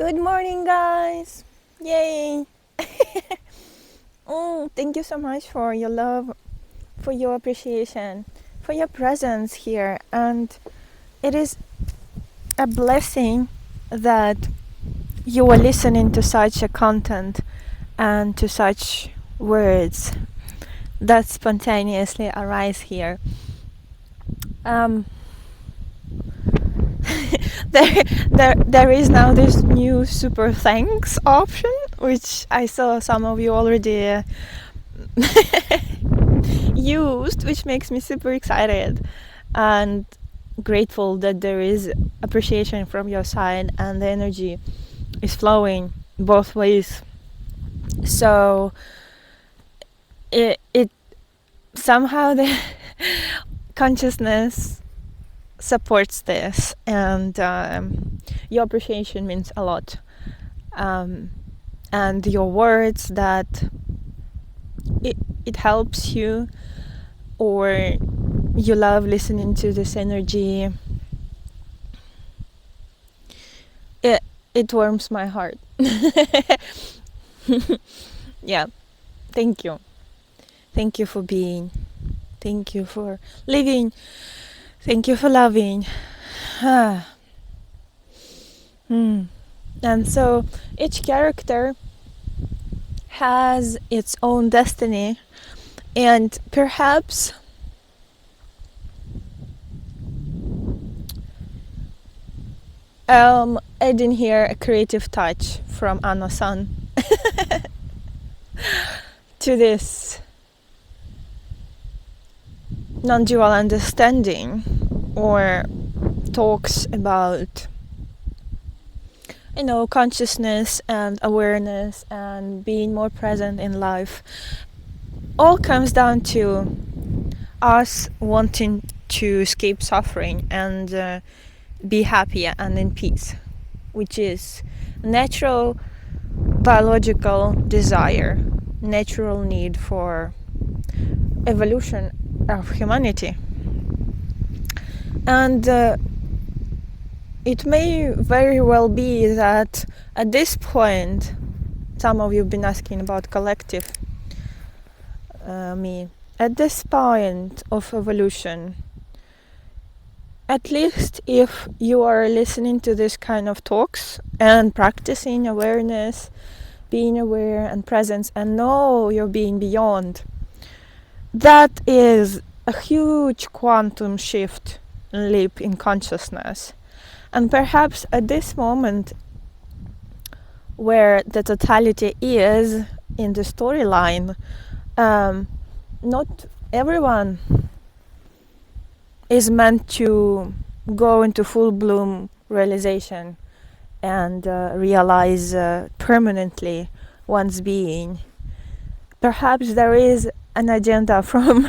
Good morning, guys! Yay! Thank you so much for your love, for your appreciation, for your presence here. And it is a blessing that you are listening to such a content and to such words that spontaneously arise here. Um, there is now this new super thanks option, which I saw some of you already used, which makes me super excited and grateful that there is appreciation from your side and the energy is flowing both ways. So it somehow the consciousness supports this, and your appreciation means a lot, and your words that it helps you, or you love listening to this energy. It warms my heart. Yeah, thank you for being, thank you for living, thank you for loving. And so each character has its own destiny, and perhaps adding here a creative touch from Anna-san to this non-dual understanding, or talks about, consciousness and awareness and being more present in life, all comes down to us wanting to escape suffering and be happy and in peace, which is natural biological desire, natural need for evolution of humanity. And it may very well be that at this point, some of you have been asking about collective me, at this point of evolution, at least if you are listening to this kind of talks and practicing awareness, being aware and presence, and know you're being beyond, that is a huge quantum shift, leap in consciousness. And perhaps at this moment, where the totality is in the storyline, not everyone is meant to go into full bloom realization and realize permanently one's being. Perhaps there is an agenda from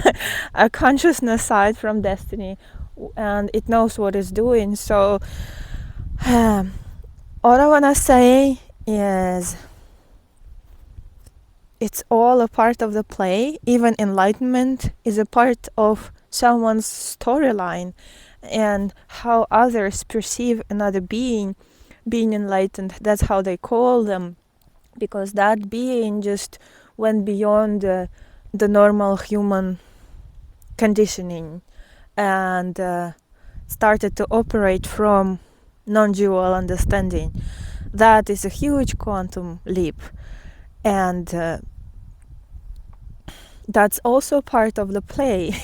a consciousness side, from destiny, and it knows what it's doing. So all I want to say is it's all a part of the play. Even enlightenment is a part of someone's storyline, and how others perceive another being enlightened. That's how they call them, because that being just went beyond the normal human conditioning and started to operate from non-dual understanding. That is a huge quantum leap, and that's also part of the play.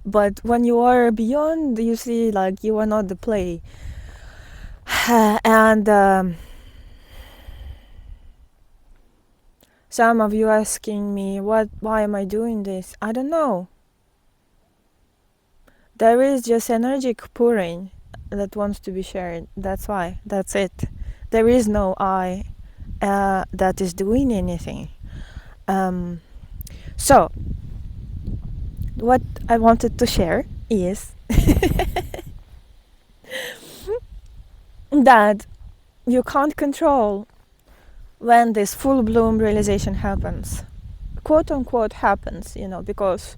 But when you are beyond, you see, like, you are not the play. And some of you asking me, why am I doing this? I don't know. There is just energy pouring that wants to be shared. That's why. That's it. There is no I that is doing anything. So what I wanted to share is that you can't control when this full bloom realization happens, quote unquote happens, because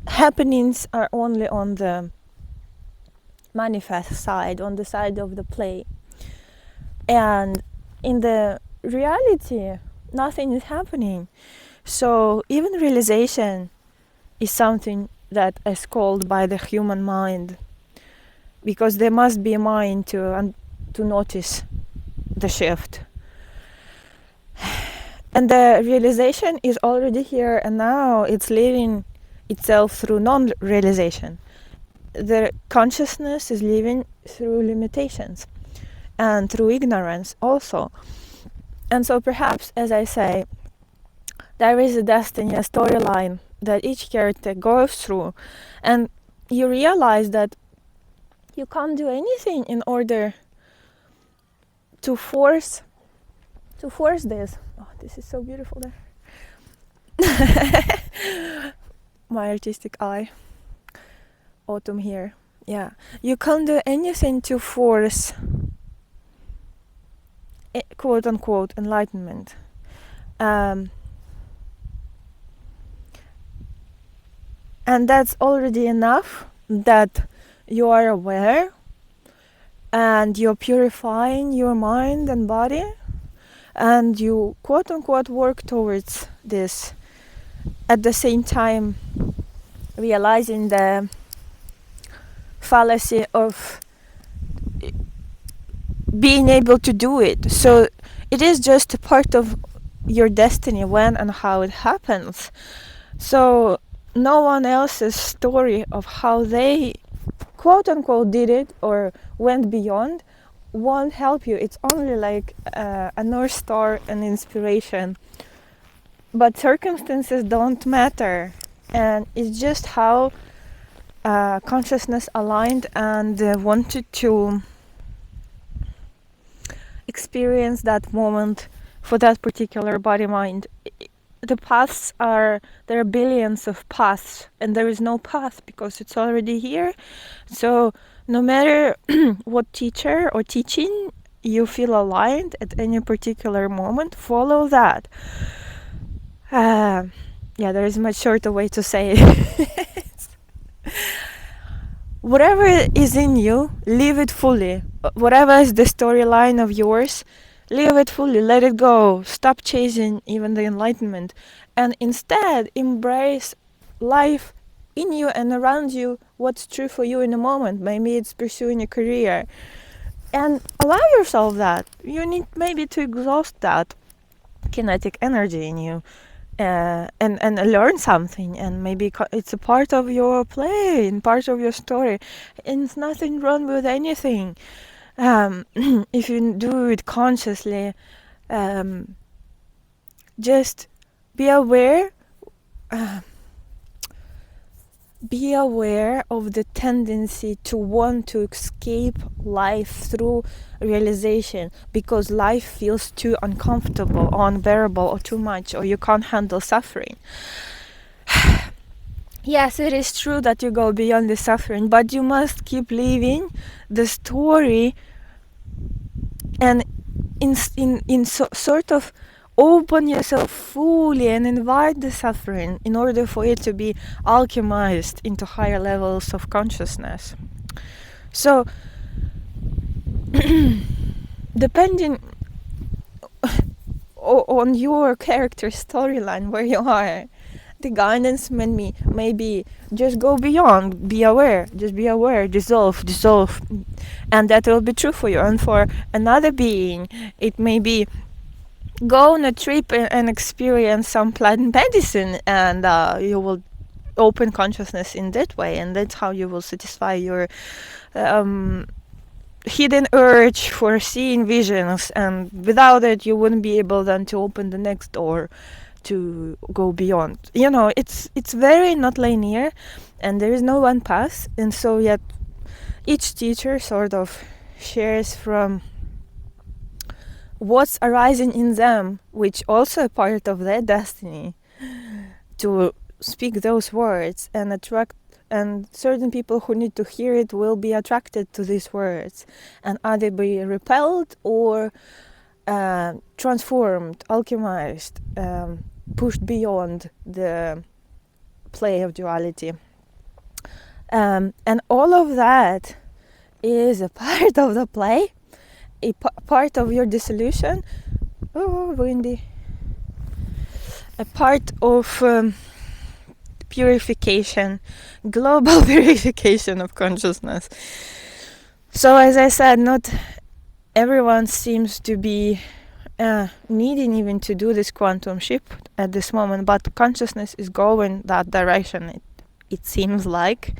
happenings are only on the manifest side, on the side of the play. And in the reality, nothing is happening. So even realization is something that is called by the human mind, because there must be a mind to notice the shift. And the realization is already here, and now it's living itself through non-realization. The consciousness is living through limitations and through ignorance also. And so perhaps, as I say, there is a destiny, a storyline that each character goes through, and you realize that you can't do anything in order to force this. Oh, this is so beautiful there. My artistic eye. Autumn here. Yeah, you can't do anything to force quote unquote enlightenment. And that's already enough that you are aware and you're purifying your mind and body, and you quote unquote work towards this, at the same time realizing the fallacy of being able to do it. So it is just a part of your destiny, when and how it happens. So no one else's story of how they quote unquote did it or went beyond won't help you. It's only like a North Star, an inspiration. But circumstances don't matter, and it's just how consciousness aligned and wanted to experience that moment for that particular body mind. The paths are, there are billions of paths, and there is no path because it's already here. So no matter what teacher or teaching you feel aligned at any particular moment, follow that. Yeah, there is a much shorter way to say it. Whatever is in you, live it fully. Whatever is the storyline of yours, live it fully, let it go. Stop chasing even the enlightenment, and instead embrace life in you and around you, what's true for you in the moment. Maybe it's pursuing a career, and allow yourself that. You need maybe to exhaust that kinetic energy in you, and learn something, and maybe it's a part of your play and part of your story, and there's nothing wrong with anything. If you do it consciously, just be aware of the tendency to want to escape life through realization, because life feels too uncomfortable or unbearable or too much, or you can't handle suffering. Yes, it is true that you go beyond the suffering, but you must keep living the story, and sort of open yourself fully and invite the suffering in order for it to be alchemized into higher levels of consciousness. So depending on your character storyline, where you are, the guidance may be just go beyond, be aware, just be aware, dissolve, and that will be true for you. And for another being, it may be go on a trip and experience some plant medicine, and you will open consciousness in that way, and that's how you will satisfy your hidden urge for seeing visions, and without it you wouldn't be able then to open the next door to go beyond. You know, it's very not linear, and there is no one path, and so yet each teacher sort of shares from what's arising in them, which also a part of their destiny, to speak those words and attract, and certain people who need to hear it will be attracted to these words and either be repelled or transformed, alchemized, pushed beyond the play of duality. And all of that is a part of the play, a part of your dissolution. Oh, windy. A part of purification, global purification of consciousness. So, as I said, not everyone seems to be needing even to do this quantum shift at this moment, but consciousness is going that direction. It seems like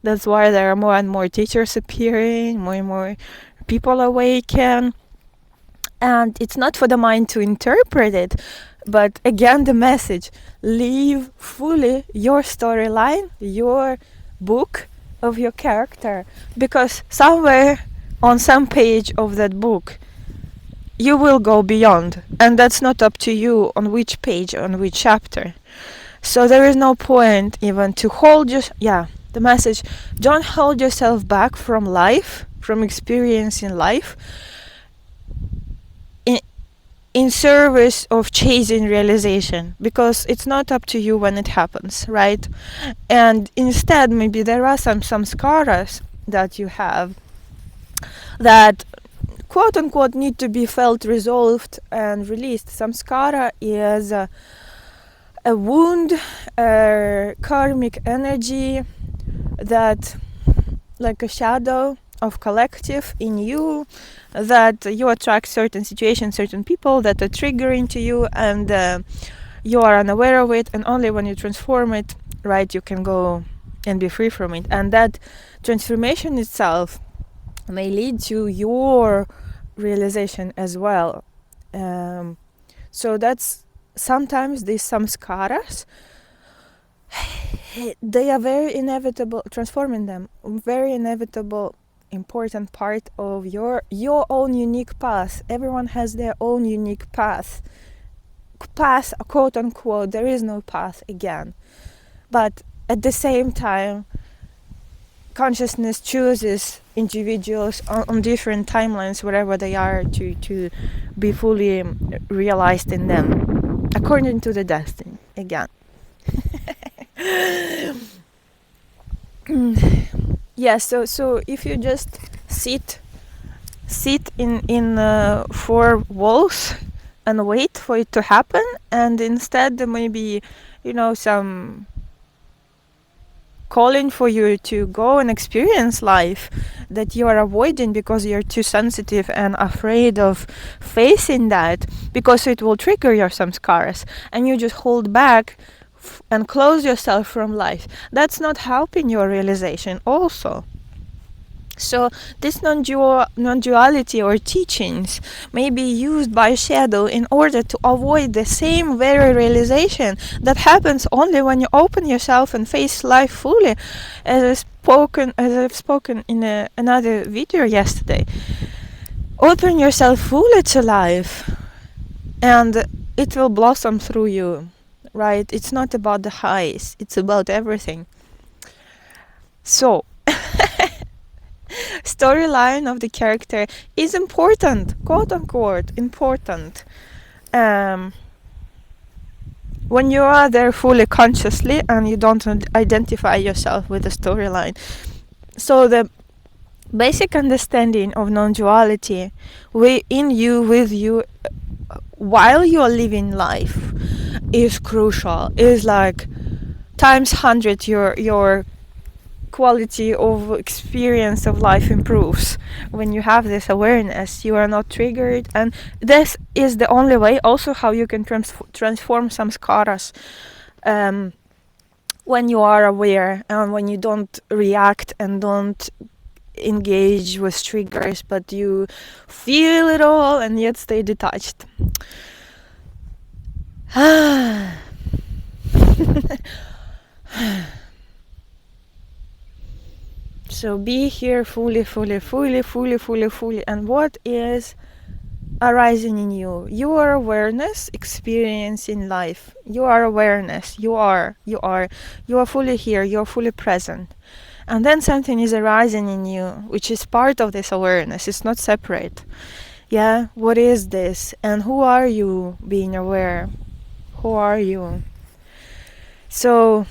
that's why there are more and more teachers appearing, more and more people awaken, and it's not for the mind to interpret it, but again the message: live fully your storyline, your book of your character, because somewhere on some page of that book you will go beyond, and that's not up to you on which page, on which chapter. So there is no point even to hold the message: don't hold yourself back from life, from experiencing life in service of chasing realization, because it's not up to you when it happens, right? And instead, maybe there are some samskaras that you have that quote unquote need to be felt, resolved, and released. Samskara is a wound, a karmic energy that, like a shadow of collective in you, that you attract certain situations, certain people that are triggering to you, and you are unaware of it, and only when you transform it, right, you can go and be free from it. And that transformation itself may lead to your realization as well. So that's sometimes these samskaras, they are very inevitable, transforming them, very inevitable, important part of your own unique path. Everyone has their own unique path, quote unquote. There is no path again, but at the same time, consciousness chooses individuals on different timelines, wherever they are, to be fully realized in them according to the destiny again. Yeah, so if you just sit in four walls and wait for it to happen, and instead there may be, some calling for you to go and experience life that you are avoiding because you're too sensitive and afraid of facing that, because it will trigger your samskaras, and you just hold back and close yourself from life. That's not helping your realization also. So this non-duality or teachings may be used by shadow in order to avoid the same very realization that happens only when you open yourself and face life fully, as I've spoken in another video yesterday. Open yourself fully to life, and it will blossom through you, right? It's not about the highs, it's about everything. So storyline of the character is important, quote unquote important, when you are there fully consciously and you don't identify yourself with the storyline. So the basic understanding of non-duality with you while you're living life is crucial, is like times 100 your quality of experience of life improves when you have this awareness. You are not triggered, and this is the only way also how you can transform samskaras, when you are aware and when you don't react and don't engage with triggers, but you feel it all and yet stay detached. So be here fully, and what is arising in you? Your awareness, experiencing life. Your awareness, you are fully here, you're fully present. And then something is arising in you, which is part of this awareness. It's not separate. Yeah, what is this? And who are you being aware? Who are you? So,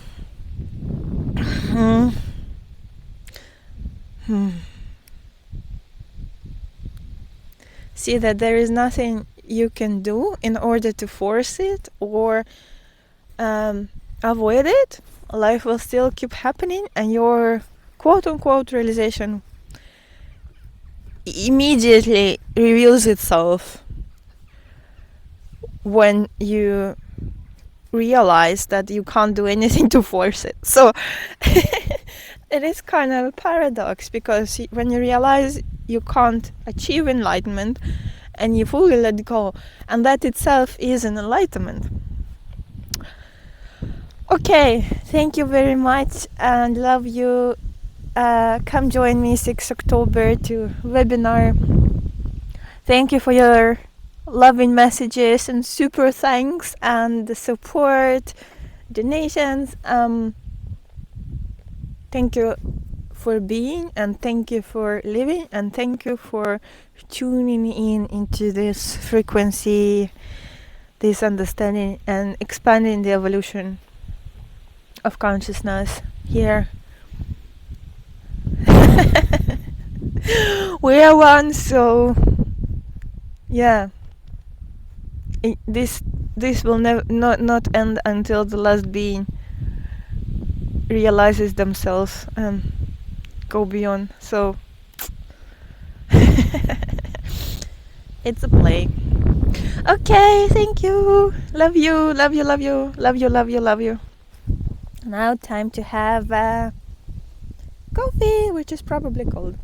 See that there is nothing you can do in order to force it or avoid it. Life will still keep happening, and your quote-unquote realization immediately reveals itself when you realize that you can't do anything to force it. So it is kind of a paradox, because when you realize you can't achieve enlightenment and you fully let go, and that itself is an enlightenment. Okay, thank you very much and love you. Come join me 6 October to webinar. Thank you for your loving messages and super thanks and the support, donations. Thank you for being, and thank you for living, and thank you for tuning in into this frequency, this understanding, and expanding the evolution of consciousness here. We are one, so yeah, this will not end until the last being realizes themselves and go beyond. So it's a play. Okay, thank you. Love you, love you, love you, love you, love you, love you. Now time to have coffee, which is probably cold.